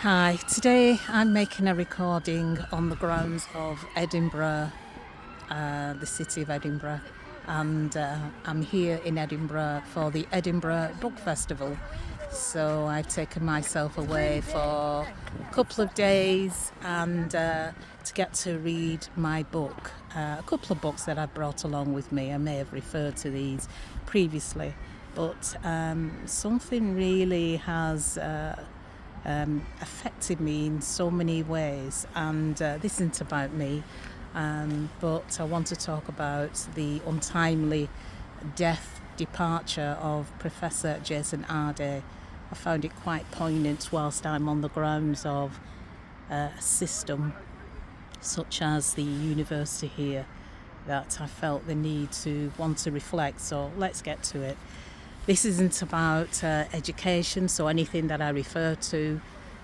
Hi, today I'm making a recording on the grounds of Edinburgh, the city of Edinburgh, and I'm here in Edinburgh for the Edinburgh Book Festival. So I've taken myself away for a couple of days and to get to read my book, a couple of books that I brought along with me. I may have referred to these previously, but something really has affected me in so many ways, and this isn't about me, but I want to talk about the untimely departure of Professor Jason Arday. I found it quite poignant whilst I'm on the grounds of a system such as the university here, that I felt the need to want to reflect. So let's get to it. This isn't about education, so anything that I refer to,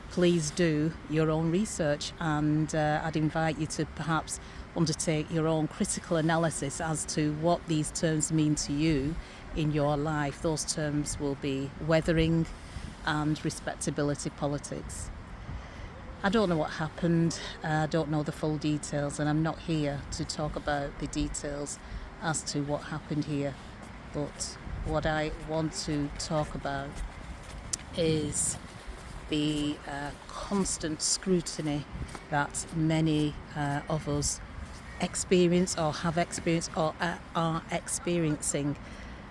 please do your own research, and I'd invite you to perhaps undertake your own critical analysis as to what these terms mean to you in your life. Those terms will be weathering and respectability politics. I don't know what happened, I don't know the full details, and I'm not here to talk about the details as to what happened here, but what I want to talk about is the constant scrutiny that many of us experience or have experienced or are experiencing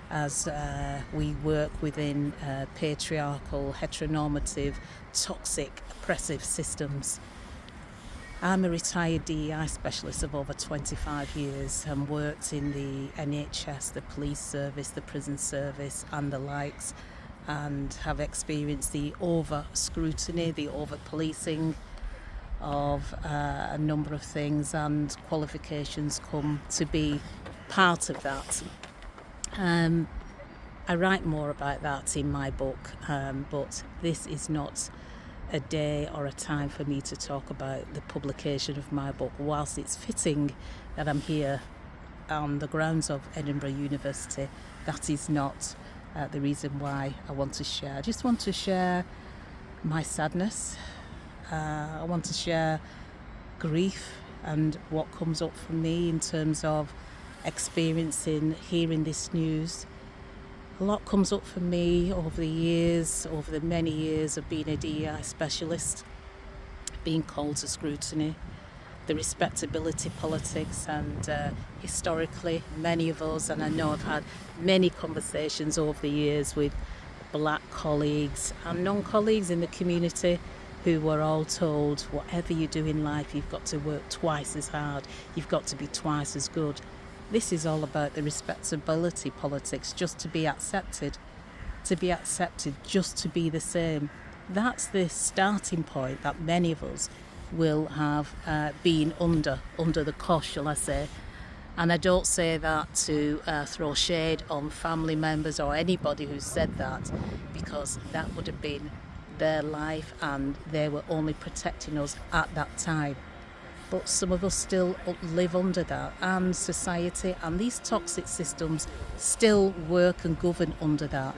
as we work within patriarchal, heteronormative, toxic, oppressive systems. I'm a retired DEI specialist of over 25 years and worked in the NHS, the police service, the prison service and the likes, and have experienced the over-scrutiny, the over-policing of a number of things, and qualifications come to be part of that. I write more about that in my book, but this is not a day or a time for me to talk about the publication of my book, whilst it's fitting that I'm here on the grounds of Edinburgh University. That is not the reason why I want to share. I just want to share my sadness. I want to share grief and what comes up for me in terms of experiencing, hearing this news. A lot comes up for me over the many years of being a DEI specialist, being called to scrutiny, the respectability politics, and historically many of us, and I know I've had many conversations over the years with black colleagues and non-colleagues in the community who were all told, whatever you do in life, you've got to work twice as hard, you've got to be twice as good. This is all about the respectability politics, just to be accepted, just to be the same. That's the starting point that many of us will have been under the cosh, shall I say. And I don't say that to throw shade on family members or anybody who said that, because that would have been their life and they were only protecting us at that time. But some of us still live under that, and society and these toxic systems still work and govern under that.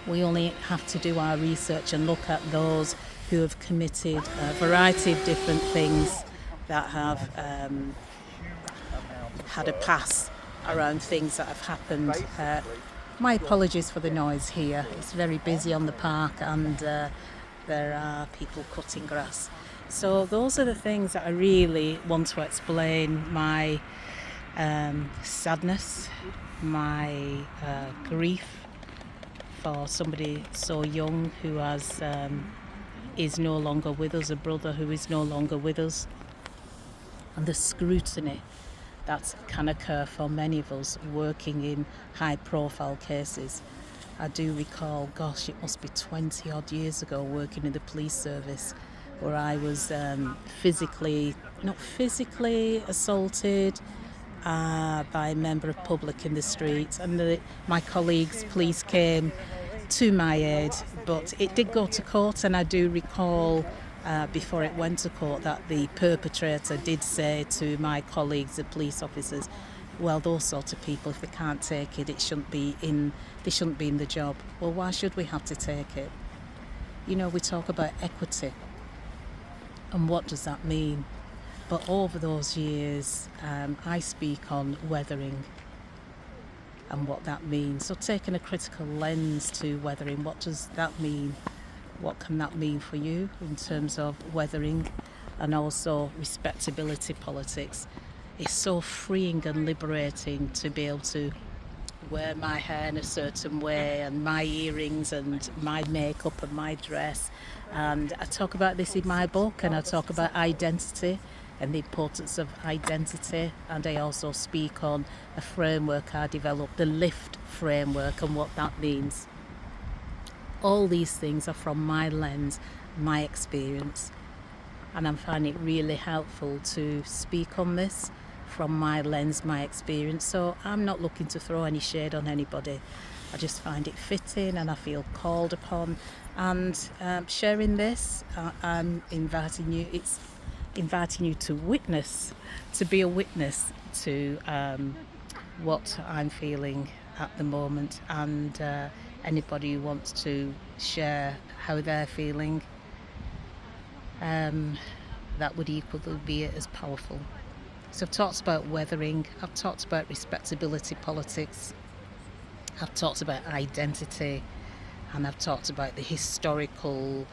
We only have to do our research and look at those who have committed a variety of different things that have had a pass around things that have happened. My apologies for the noise here. It's very busy on the park, and there are people cutting grass. So those are the things that I really want to explain: my sadness, my grief for somebody so young who is no longer with us, a brother who is no longer with us, and the scrutiny that can occur for many of us working in high-profile cases. I do recall, it must be 20 odd years ago, working in the police service, where I was not physically assaulted by a member of public in the street, and my colleagues, police, came to my aid, but it did go to court, and I do recall before it went to court that the perpetrator did say to my colleagues, the police officers, well, those sort of people, if they can't take it, they shouldn't be in the job. Well, why should we have to take it? We talk about equity, and what does that mean? But over those years, I speak on weathering and what that means. So taking a critical lens to weathering, what does that mean? What can that mean for you in terms of weathering? And also respectability politics. It's so freeing and liberating to be able to wear my hair in a certain way, and my earrings and my makeup and my dress. And I talk about this in my book, and I talk about identity and the importance of identity, and I also speak on a framework I developed, the LIFT framework, and what that means. All these things are from my lens, my experience, and I'm finding it really helpful to speak on this from my lens, my experience. So I'm not looking to throw any shade on anybody. I just find it fitting, and I feel called upon. And sharing this, I'm inviting you. It's inviting you to witness, to be a witness to what I'm feeling at the moment, and anybody who wants to share how they're feeling, that would equally be as powerful. So I've talked about weathering, I've talked about respectability politics, I've talked about identity, and I've talked about the historical,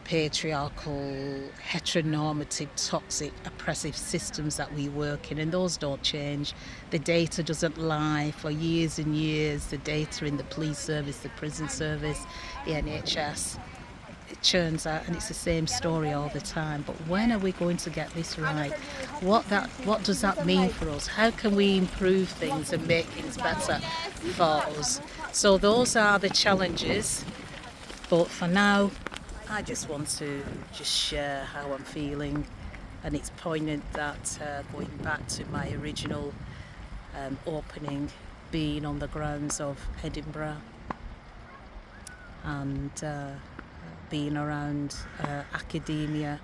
patriarchal, heteronormative, toxic, oppressive systems that we work in, and those don't change. The data doesn't lie. For years and years, the data in the police service, the prison service, the NHS, it churns out, and it's the same story all the time. But when are we going to get this right? What does that mean for us? How can we improve things and make things better for us? So those are the challenges. But for now, I just want to share how I'm feeling, and it's poignant that going back to my original opening, being on the grounds of Edinburgh, and being around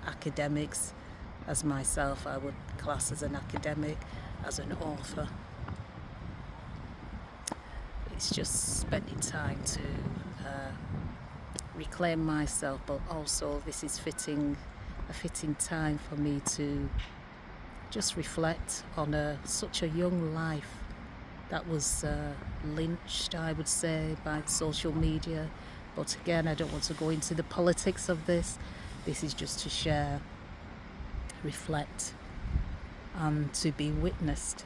academics, as myself, I would class as an academic, as an author. It's just spending time to reclaim myself, but also this is a fitting time for me to just reflect on such a young life that was lynched, I would say, by social media. But again, I don't want to go into the politics of this. This is just to share, reflect, and to be witnessed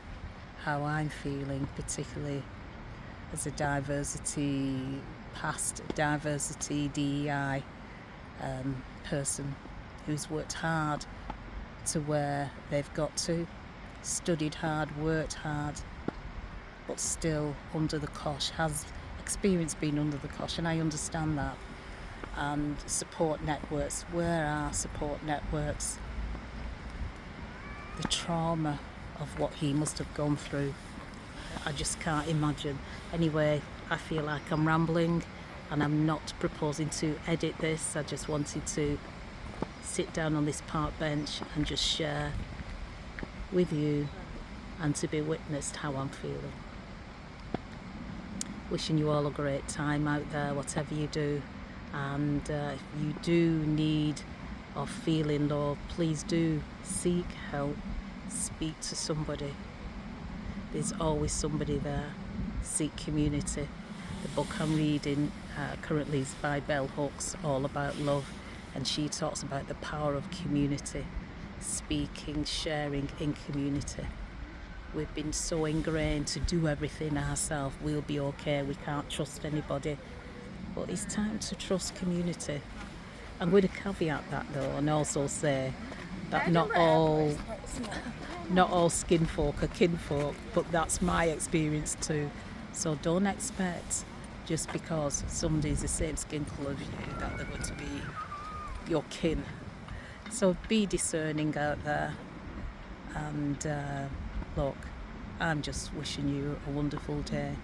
how I'm feeling, particularly as a past diversity DEI person who's worked hard to where they've got to, studied hard, worked hard, but still under the cosh, has experienced being under the cosh, and I understand that. And support networks, where are support networks? The trauma of what he must have gone through, I just can't imagine. Anyway, I feel like I'm rambling, and I'm not proposing to edit this. I just wanted to sit down on this park bench and just share with you, and to be witnessed how I'm feeling. Wishing you all a great time out there, whatever you do. And if you do need or feeling low, please do seek help, speak to somebody. There's always somebody there. Seek community. The book I'm reading currently is by Bell Hooks, all about love, and she talks about the power of community, speaking, sharing in community. We've been so ingrained to do everything ourselves. We'll be okay, we can't trust anybody. But it's time to trust community. I'm going to caveat that though, and also say that not all skin folk are kinfolk, but that's my experience too. So don't expect, just because somebody's the same skin colour as you, that they're going to be your kin. So be discerning out there, and look, I'm just wishing you a wonderful day,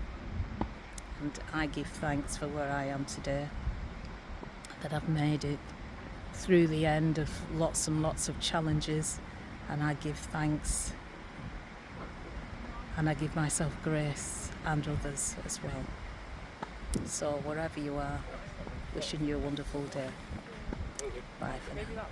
and I give thanks for where I am today, that I've made it through the end of lots and lots of challenges, and I give thanks, and I give myself grace, and others as well. So wherever you are, Wishing you a wonderful day. Bye for now.